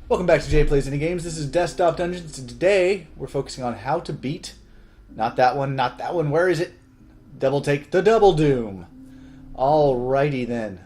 Welcome back to Jay Plays Indie Games. This is Desktop Dungeons, and today we're focusing on how to beat, not that one, where is it? Double take the Doubledoom. Alrighty then.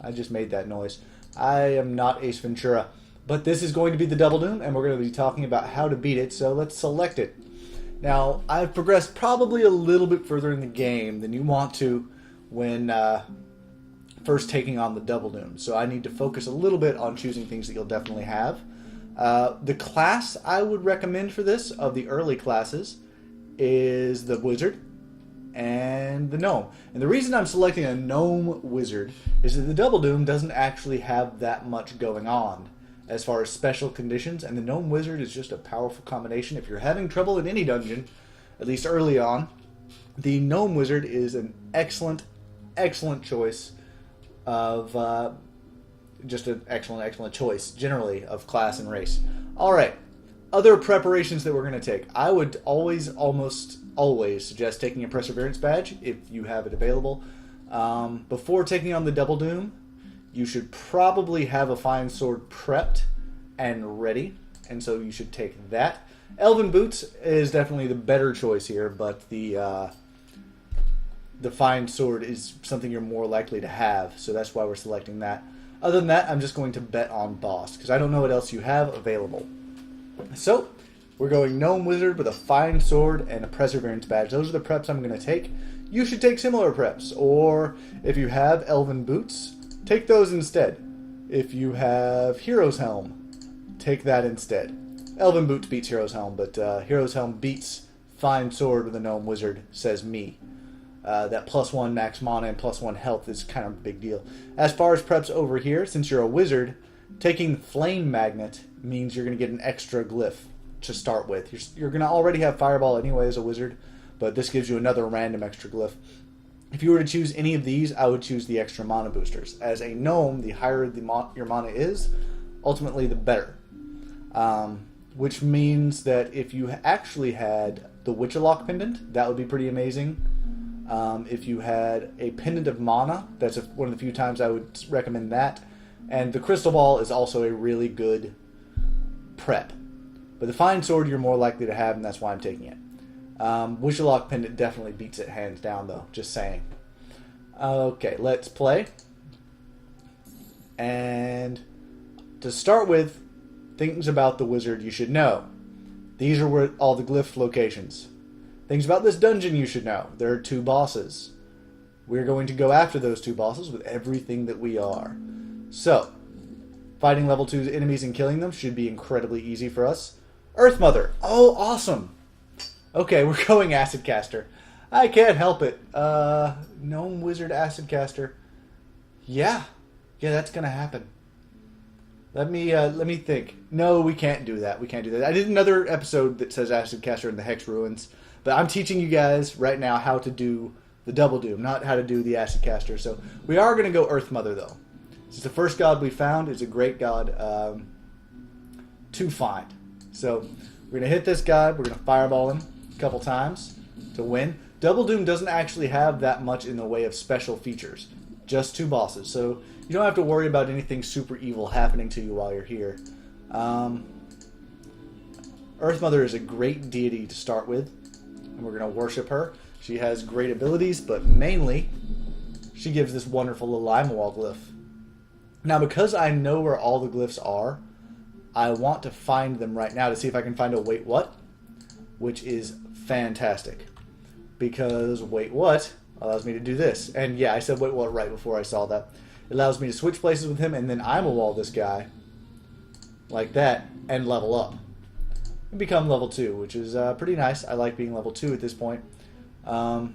I just made that noise. I am not Ace Ventura, but this is going to be the Doubledoom, and we're going to be talking about how to beat it, so let's select it. Now, I've progressed probably a little bit further in the game than you want to when first taking on the Doubledoom, so I need to focus a little bit on choosing things that you'll definitely have. The class I would recommend for this, of the early classes, is the Wizard and the Gnome. And the reason I'm selecting a Gnome Wizard is that the Doubledoom doesn't actually have that much going on as far as special conditions, and the Gnome Wizard is just a powerful combination. If you're having trouble in any dungeon, at least early on, the Gnome Wizard is an excellent choice of just an excellent choice generally of class and race. Alright, other preparations that we're going to take. I would almost always suggest taking a Perseverance badge if you have it available. Before taking on the Doubledoom, you should probably have a fine sword prepped and ready, and so you should take that. Elven Boots is definitely the better choice here, but the fine sword is something you're more likely to have, so that's why we're selecting that. Other than that, I'm just going to bet on boss, because I don't know what else you have available. So, we're going Gnome Wizard with a fine sword and a Perseverance badge. Those are the preps I'm going to take. You should take similar preps, or if you have Elven Boots, take those instead. If you have Hero's Helm, take that instead. Elven Boots beats Hero's Helm, but Hero's Helm beats fine sword with a Gnome Wizard, says me. That +1 max mana and +1 health is kind of a big deal. As far as preps over here, since you're a wizard, taking Flame Magnet means you're going to get an extra glyph to start with. You're going to already have Fireball anyway as a wizard, but this gives you another random extra glyph. If you were to choose any of these, I would choose the extra mana boosters. As a gnome, the higher your mana is, ultimately the better. Which means that if you actually had the Witcherlock pendant, that would be pretty amazing. If you had a pendant of mana, that's one of the few times I would recommend that. And the crystal ball is also a really good prep. But the fine sword you're more likely to have, and that's why I'm taking it. Witcherlock pendant definitely beats it hands down, though. Just saying. Okay, let's play. And to start with, things about the wizard you should know. These are where all the glyph locations. Things about this dungeon you should know. There are 2 bosses. We're going to go after those 2 bosses with everything that we are. So, fighting level 2 enemies and killing them should be incredibly easy for us. Earth Mother. Oh, awesome. Okay, we're going Acid Caster. I can't help it. Gnome Wizard Acid Caster. Yeah, that's going to happen. Let me think. No, we can't do that. I did another episode that says Acid Caster in the Hex Ruins. But I'm teaching you guys right now how to do the Doubledoom, not how to do the Acid Caster. So we are going to go Earth Mother, though. Since the first god we found is a great god to find. So we're going to hit this guy. We're going to fireball him a couple times to win. Doubledoom doesn't actually have that much in the way of special features. Just 2 bosses. So you don't have to worry about anything super evil happening to you while you're here. Earth Mother is a great deity to start with. And we're going to worship her. She has great abilities, but mainly she gives this wonderful Lilimawall glyph. Now, because I know where all the glyphs are, I want to find them right now to see if I can find a wait what, which is fantastic. Because wait what allows me to do this. And yeah, I said wait what right before I saw that. It allows me to switch places with him and then I'm a wall this guy like that and level up. And become level 2, which is pretty nice. I like being level 2 at this point. I'm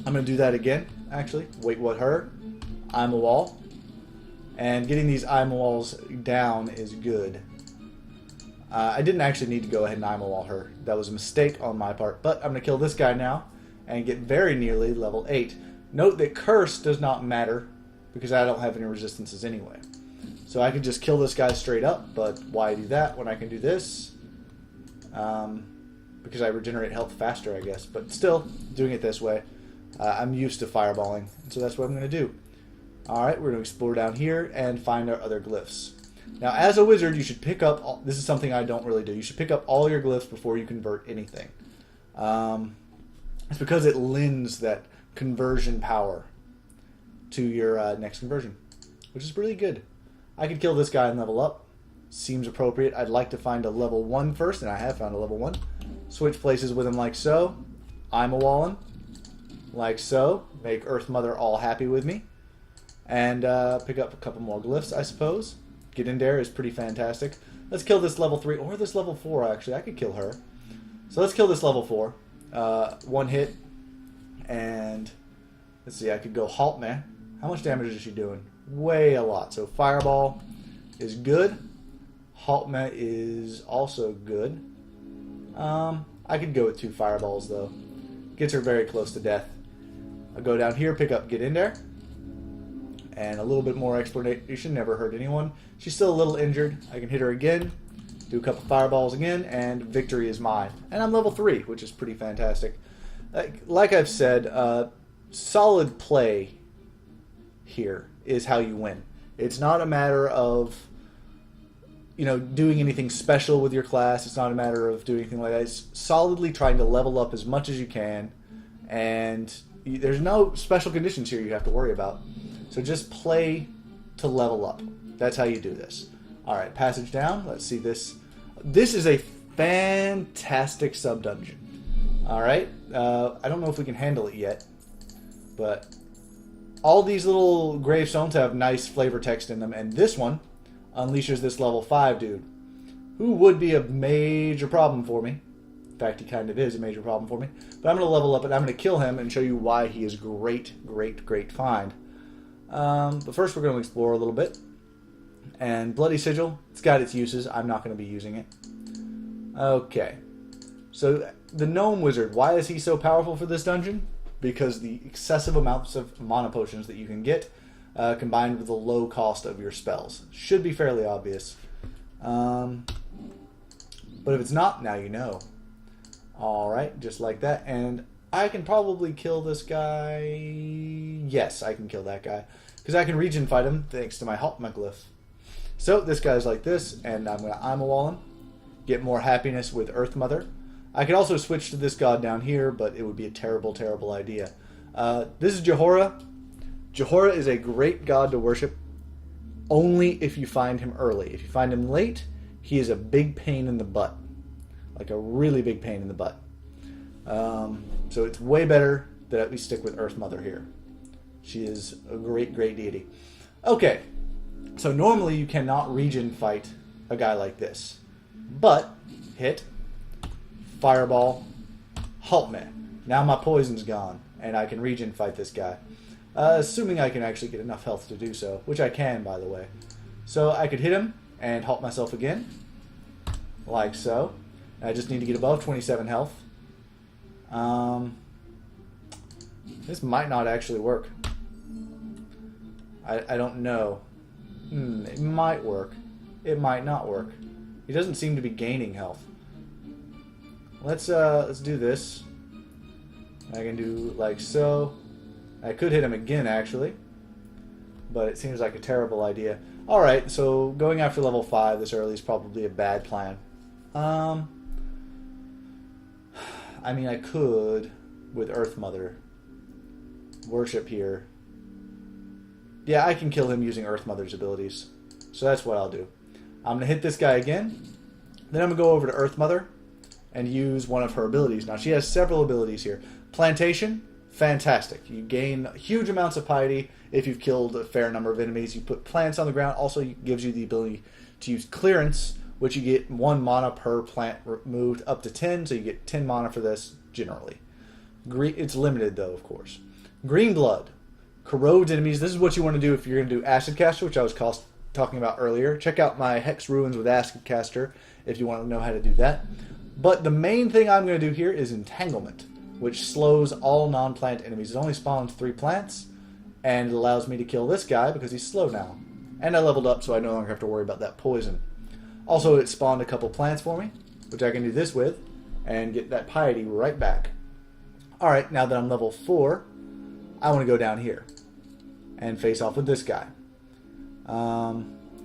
going to do that again, actually. Wait, what her? I'm a wall. And getting these I'm a walls down is good. I didn't actually need to go ahead and I'm a wall her. That was a mistake on my part. But I'm going to kill this guy now and get very nearly level 8. Note that curse does not matter because I don't have any resistances anyway. So I can just kill this guy straight up, but why do that when I can do this? Because I regenerate health faster, I guess. But still, doing it this way, I'm used to fireballing, so that's what I'm going to do. Alright, we're going to explore down here and find our other glyphs. Now, as a wizard, you should pick up... This is something I don't really do. You should pick up all your glyphs before you convert anything. It's because it lends that conversion power to your next conversion, which is really good. I could kill this guy and level up. Seems appropriate. I'd like to find a level 1 first, and I have found a level 1. Switch places with him like so. I'm a Wallen. Like so. Make Earth Mother all happy with me. And pick up a couple more glyphs, I suppose. Get in there is pretty fantastic. Let's kill this level 3, or this level 4, actually. I could kill her. So let's kill this level 4. 1 hit. And let's see, I could go Halt Man. How much damage is she doing? Way a lot. So Fireball is good. Haltma is also good. I could go with 2 fireballs, though. Gets her very close to death. I'll go down here, pick up Get In There. And a little bit more explanation. Never hurt anyone. She's still a little injured. I can hit her again. Do a couple fireballs again. And victory is mine. And I'm level 3, which is pretty fantastic. Like I've said, solid play here is how you win. It's not a matter of... doing anything special with your class. It's not a matter of doing anything like that. It's solidly trying to level up as much as you can, and there's no special conditions here you have to worry about. So just play to level up. That's how you do this. All right, passage down. Let's see this. This is a fantastic sub-dungeon. All right, I don't know if we can handle it yet, but all these little gravestones have nice flavor text in them, and this one unleashes this level 5 dude, who would be a major problem for me. In fact, he kind of is a major problem for me. But I'm going to level up and I'm going to kill him and show you why he is great, great, great find. But first we're going to explore a little bit. And Bloody Sigil, it's got its uses. I'm not going to be using it. Okay. So the Gnome Wizard, why is he so powerful for this dungeon? Because the excessive amounts of mana potions that you can get combined with the low cost of your spells. Should be fairly obvious. But if it's not, now you know. Alright, just like that. And I can probably kill this guy. Yes, I can kill that guy. Because I can region fight him thanks to my Haltma glyph. So this guy's like this, and I'm going to I'm a Wallen. Get more happiness with Earth Mother. I could also switch to this god down here, but it would be a terrible, terrible idea. This is Jahora. Jahora is a great god to worship only if you find him early. If you find him late, he is a big pain in the butt. Like a really big pain in the butt. So it's way better that we stick with Earth Mother here. She is a great, great deity. Okay, so normally you cannot region fight a guy like this. But, hit, fireball, halt me. Now my poison's gone, and I can region fight this guy. Assuming I can actually get enough health to do so, which I can, by the way. So I could hit him and halt myself again, like so. I just need to get above 27 health. This might not actually work. I don't know. It might work. It might not work. He doesn't seem to be gaining health. Let's do this. I can do like so. I could hit him again, actually. But it seems like a terrible idea. Alright, so going after level 5 this early is probably a bad plan. I mean, I could, with Earth Mother, worship here. Yeah, I can kill him using Earth Mother's abilities. So that's what I'll do. I'm going to hit this guy again. Then I'm going to go over to Earth Mother and use one of her abilities. Now, she has several abilities here. Plantation. Fantastic. You gain huge amounts of piety if you've killed a fair number of enemies. You put plants on the ground. Also gives you the ability to use clearance, which you get 1 mana per plant removed up to 10, so you get 10 mana for this generally. It's limited though, of course. Green Blood. Corrodes enemies. This is what you want to do if you're going to do Acid Caster, which I was talking about earlier. Check out my Hex Ruins with Acid Caster if you want to know how to do that. But the main thing I'm going to do here is Entanglement, which slows all non-plant enemies. It only spawns 3 plants, and it allows me to kill this guy because he's slow now. And I leveled up, so I no longer have to worry about that poison. Also, it spawned a couple plants for me, which I can do this with, and get that piety right back. Alright, now that I'm level 4, I want to go down here and face off with this guy.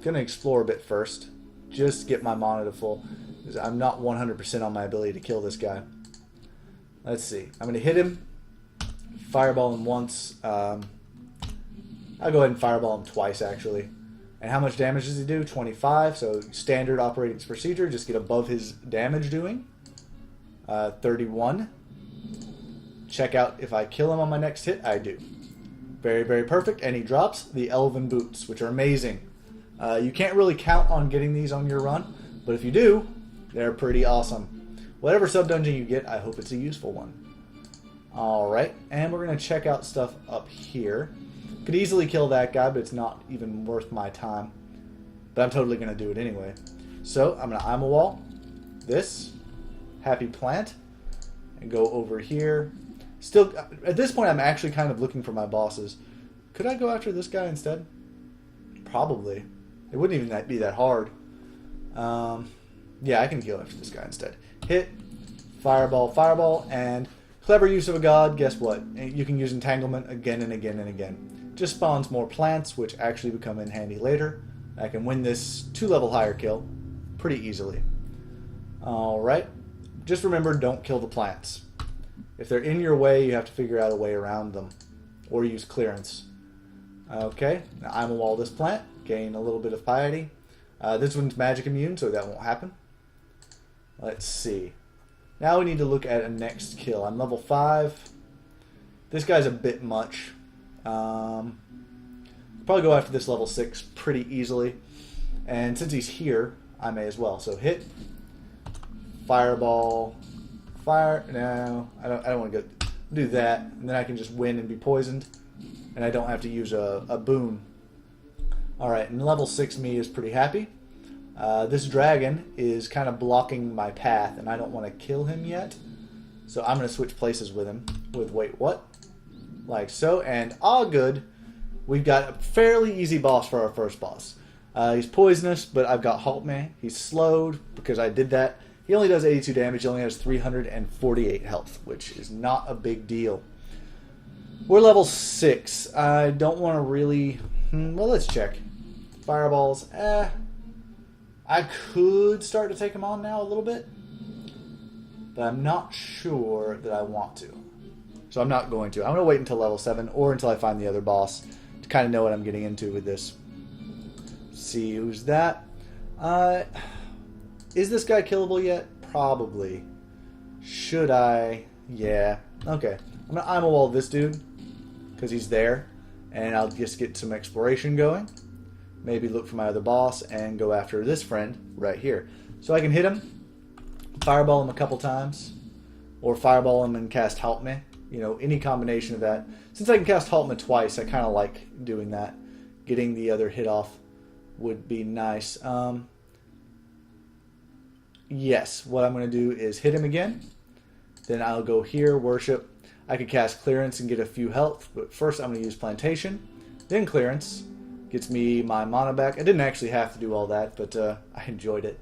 Gonna explore a bit first. Just get my mana to full. Because I'm not 100% on my ability to kill this guy. Let's see. I'm gonna hit him. Fireball him once. I'll go ahead and fireball him twice, actually. And how much damage does he do? 25. So standard operating procedure. Just get above his damage doing. 31. Check out if I kill him on my next hit. I do. Very, very perfect. And he drops the Elven Boots, which are amazing. You can't really count on getting these on your run. But if you do, they're pretty awesome. Whatever sub-dungeon you get, I hope it's a useful one. Alright, and we're going to check out stuff up here. Could easily kill that guy, but it's not even worth my time. But I'm totally going to do it anyway. So, I'm going to Ima Wall this, Happy Plant, and go over here. Still, at this point, I'm actually kind of looking for my bosses. Could I go after this guy instead? Probably. It wouldn't even be that hard. Yeah, I can go after this guy instead. Hit, fireball, fireball, and clever use of a god. Guess what? You can use entanglement again and again and again. Just spawns more plants, which actually become in handy later. I can win this 2-level higher kill pretty easily. Alright. Just remember, don't kill the plants. If they're in your way, you have to figure out a way around them. Or use clearance. Okay, now I'm gonna wall this plant. Gain a little bit of piety. This one's magic immune, so that won't happen. Let's see. Now we need to look at a next kill. I'm level 5. This guy's a bit much. Probably go after this level 6 pretty easily. And since he's here, I may as well. So hit, fireball, fire. No, I don't want to go do that. And then I can just win and be poisoned. And I don't have to use a boon. Alright, and level 6 me is pretty happy. This dragon is kind of blocking my path, and I don't want to kill him yet. So I'm going to switch places with him. Wait, what? Like so, and all good. We've got a fairly easy boss for our first boss. He's poisonous, but I've got Halt Me. He's slowed because I did that. He only does 82 damage. He only has 348 health, which is not a big deal. We're level 6. I don't want to really... well, let's check. Fireballs. I could start to take him on now a little bit. But I'm not sure that I want to. So I'm not going to. I'm going to wait until level 7 or until I find the other boss to kind of know what I'm getting into with this. See who's that. Is this guy killable yet? Probably. Should I? Yeah. Okay. I'm going to Ima Wall this dude because he's there. And I'll just get some exploration going. Maybe look for my other boss and go after this friend right here. So I can hit him, fireball him a couple times, or fireball him and cast Help Me. You know, any combination of that. Since I can cast Help Me twice, I kind of like doing that. Getting the other hit off would be nice. Yes, what I'm going to do is hit him again. Then I'll go here, worship. I could cast Clearance and get a few health, but first I'm going to use Plantation, then Clearance. Gets me my mana back. I didn't actually have to do all that, but I enjoyed it.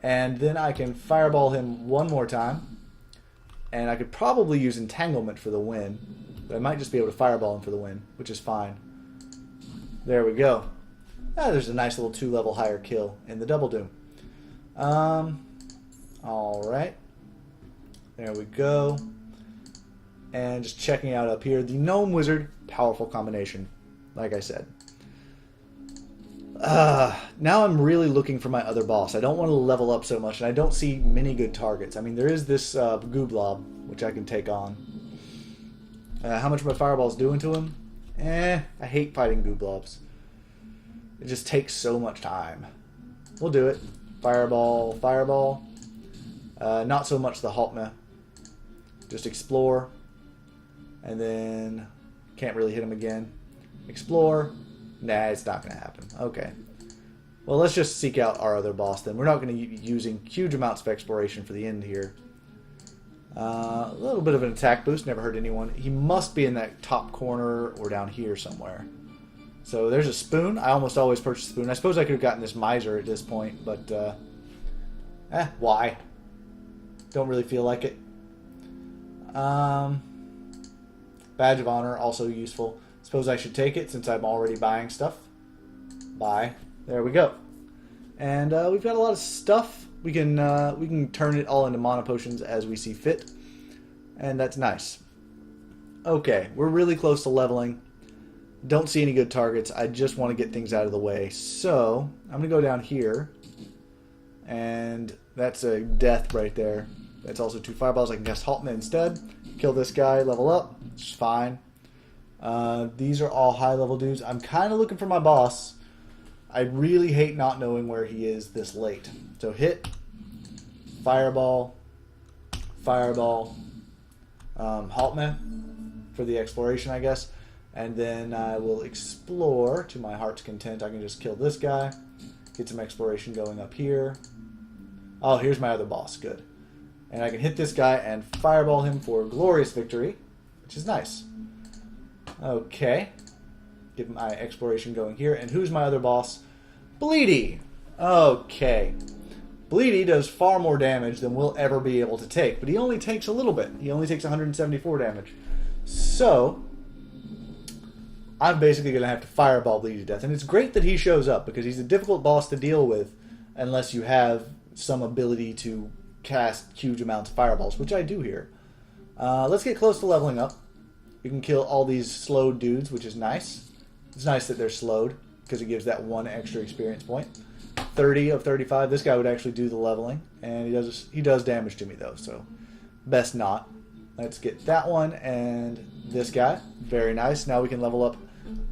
And then I can fireball him one more time. And I could probably use Entanglement for the win. But I might just be able to fireball him for the win, which is fine. There we go. There's a nice little 2-level higher kill in the Doubledoom. Alright. There we go. And just checking out up here. The Gnome Wizard, powerful combination. Like I said. Now I'm really looking for my other boss. I don't want to level up so much, and I don't see many good targets. I mean, there is this Gooblob, which I can take on. How much my fireball's doing to him? I hate fighting Gooblobs. It just takes so much time. We'll do it. Fireball, fireball. Not so much the Halt Me. Just explore. And then can't really hit him again. Explore. Nah, it's not going to happen. Okay. Well, let's just seek out our other boss then. We're not going to be using huge amounts of exploration for the end here. A little bit of an attack boost. Never hurt anyone. He must be in that top corner or down here somewhere. So there's a spoon. I almost always purchase a spoon. I suppose I could have gotten this miser at this point, but why? Don't really feel like it. Badge of Honor, also useful. Suppose I should take it since I'm already buying stuff. Buy. There we go. And we've got a lot of stuff. We can turn it all into mana potions as we see fit. And that's nice. Okay, we're really close to leveling. Don't see any good targets. I just want to get things out of the way. So, I'm going to go down here. And that's a death right there. That's also 2 fireballs. I can cast Haltman instead. Kill this guy, level up. It's fine. These are all high level dudes. I'm kind of looking for my boss. I really hate not knowing where he is this late. So hit, fireball, fireball, Haltman for the exploration, I guess. And then I will explore to my heart's content. I can just kill this guy, get some exploration going up here. Oh, here's my other boss. Good. And I can hit this guy and fireball him for glorious victory, which is nice. Okay. Get my exploration going here. And who's my other boss? Bleedy. Okay. Bleedy does far more damage than we'll ever be able to take, but he only takes a little bit. He only takes 174 damage. So, I'm basically going to have to fireball Bleedy to death. And it's great that he shows up, because he's a difficult boss to deal with unless you have some ability to cast huge amounts of fireballs, which I do here. Let's get close to leveling up. We can kill all these slowed dudes, which is nice. It's nice that they're slowed, because it gives that 1 extra experience point. 30 of 35. This guy would actually do the leveling, and he does damage to me, though, so best not. Let's get that one and this guy. Very nice. Now we can level up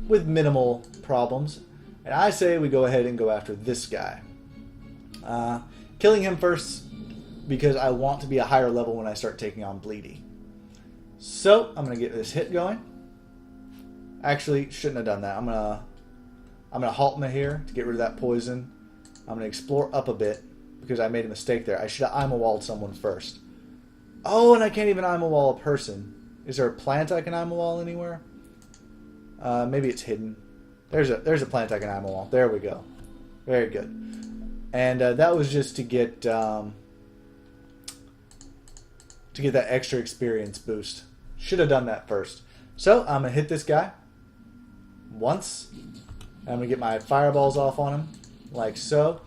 with minimal problems. And I say we go ahead and go after this guy. Killing him first, because I want to be a higher level when I start taking on Bleedy. So, I'm going to get this hit going. Actually, shouldn't have done that. I'm gonna halt me here to get rid of that poison. I'm going to explore up a bit, because I made a mistake there. I should have Ima-walled someone first. Oh, and I can't even Ima-wall a person. Is there a plant I can Ima-wall anywhere? Maybe it's hidden. There's a plant I can Ima-wall. There we go. Very good. And that was just to get that extra experience boost. Should have done that first. So I'm gonna hit this guy once. I'm gonna get my fireballs off on him, like so.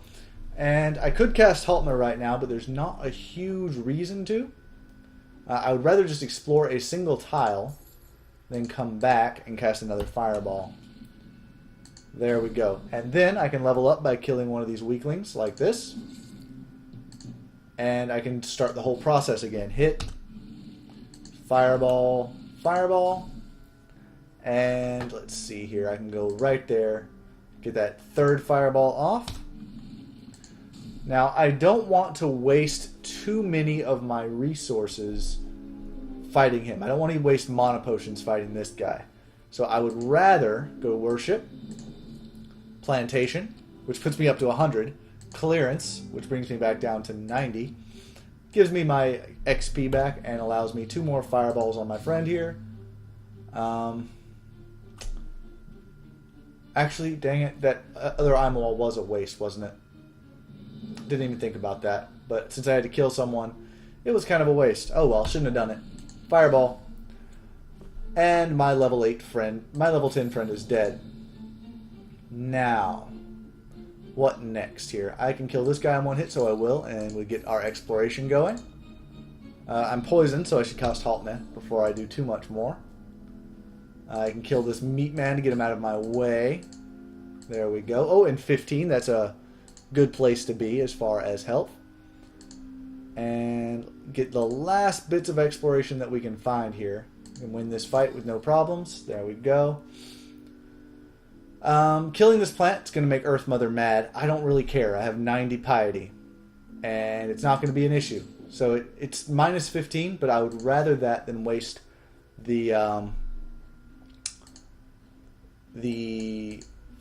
And I could cast Haltma right now, but there's not a huge reason to. I would rather just explore a single tile, then come back and cast another fireball. There we go. And then I can level up by killing one of these weaklings, like this. And I can start the whole process again. Hit, fireball, fireball. And let's see here. I can go right there, get that third fireball off. Now, I don't want to waste too many of my resources fighting him. I don't want to waste mana potions fighting this guy. So I would rather go worship, plantation, which puts me up to 100, clearance, which brings me back down to 90, gives me my XP back and allows me 2 more fireballs on my friend here. Actually, dang it, that other Ima-wall was a waste, wasn't it? Didn't even think about that. But since I had to kill someone, it was kind of a waste. Oh well, shouldn't have done it. Fireball. And my level 8 friend, my level 10 friend is dead. Now, what next here? I can kill this guy in one hit, so I will, and we get our exploration going. I'm poisoned, so I should cast Haltman before I do too much more. I can kill this meat man to get him out of my way. There we go. Oh, and 15, that's a good place to be as far as health. And get the last bits of exploration that we can find here. And win this fight with no problems. There we go. Killing this plant is going to make Earth Mother mad. I don't really care. I have 90 piety. And it's not going to be an issue. So it's minus 15, but I would rather that than waste the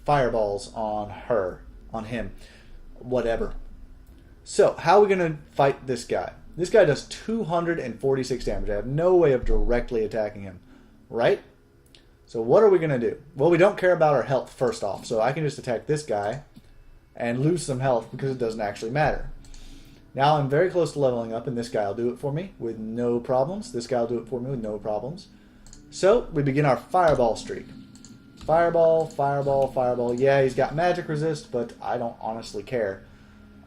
fireballs on him. Whatever. So, how are we going to fight this guy? This guy does 246 damage. I have no way of directly attacking him. Right? So what are we going to do? Well, we don't care about our health first off. So I can just attack this guy and lose some health because it doesn't actually matter. Now I'm very close to leveling up, and this guy will do it for me with no problems. This guy will do it for me with no problems. So we begin our fireball streak. Fireball, fireball, fireball. Yeah, he's got magic resist, but I don't honestly care.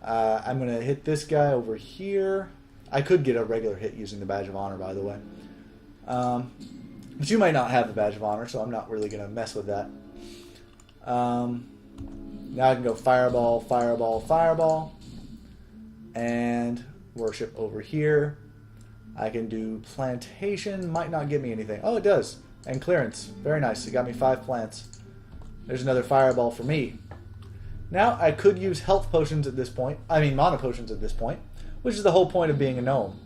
I'm going to hit this guy over here. I could get a regular hit using the Badge of Honor, by the way. But you might not have the Badge of Honor, so I'm not really going to mess with that. Now I can go fireball, fireball, fireball. And worship over here. I can do plantation. Might not give me anything. Oh, it does. And clearance. Very nice. It got me 5 plants. There's another fireball for me. Now I could use health potions at this point. I mean mana potions at this point. Which is the whole point of being a gnome.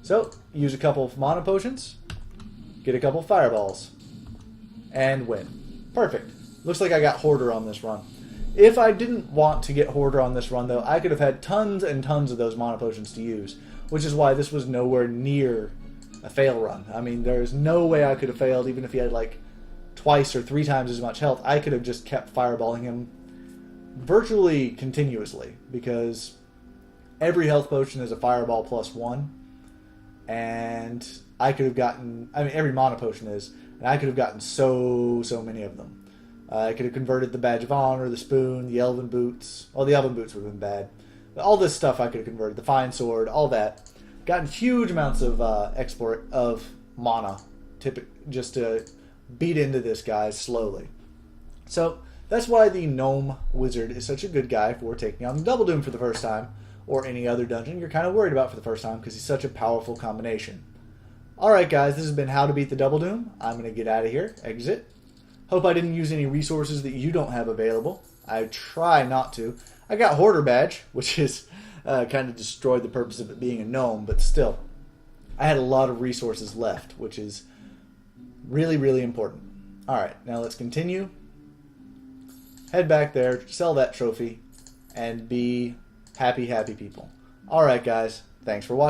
So, use a couple of mana potions. Get a couple of fireballs. And win. Perfect. Looks like I got Hoarder on this run. If I didn't want to get Hoarder on this run, though, I could have had tons and tons of those mana potions to use. Which is why this was nowhere near a fail run. I mean, there's no way I could have failed, even if he had like twice or 3 times as much health. I could have just kept fireballing him virtually continuously, because every health potion is a fireball plus 1. And I could have gotten, I mean, every mana potion is, and I could have gotten so many of them. I could have converted the Badge of Honor, the Spoon, the Elven Boots. Well, the Elven Boots would have been bad. But all this stuff I could have converted. The Fine Sword, all that. Gotten huge amounts of export of mana just to beat into this guy slowly. So that's why the Gnome Wizard is such a good guy for taking on Doubledoom for the first time, or any other dungeon you're kind of worried about for the first time, because he's such a powerful combination. Alright guys, this has been How to Beat the Doubledoom. I'm going to get out of here, exit. Hope I didn't use any resources that you don't have available. I try not to. I got Hoarder Badge, which is kind of destroyed the purpose of it being a gnome, but still. I had a lot of resources left, which is really, really important. Alright, now let's continue. Head back there, sell that trophy, and be happy, happy people. Alright guys, thanks for watching.